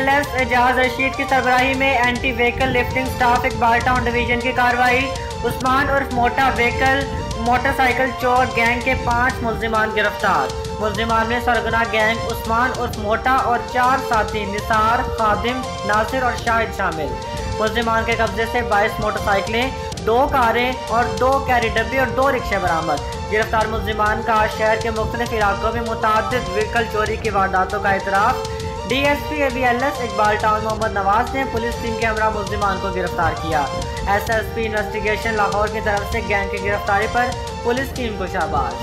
ABLS Ejaz Rashid की सरबराही में anti vehicle lifting staff Iqbal town division की कार्रवाई। उस्मान उर्फ मोटा व्हीकल मोटरसाइकिल चोर गैंग के 5 मुल्जिमान गिरफ्तार। मुल्जिमान में सरगना गैंग उस्मान उर्फ मोटा और 4 साथी निसार, खादिम, नासिर और शाहिद शामिल। मुल्जिमान के कब्जे से 22 मोटरसाइकिलें, 2 कारें और 2 कैरी डब्बे और 2 रिक्शे बरामद। गिरफ्तार मुल्जिमान का शहर के मुख्तलिफ इलाकों में मुतअद्दिद व्हीकल चोरी की वारदातों का इतराफ। DSP ABLS Iqbal town Mohammad Nawaz ने पुलिस टीम के हमरा मुल्जिमान को गिरफ्तार किया। SSP इन्वेस्टिगेशन लाहौर की तरफ से गैंग की गिरफ्तारी पर पुलिस टीम को शाबाश।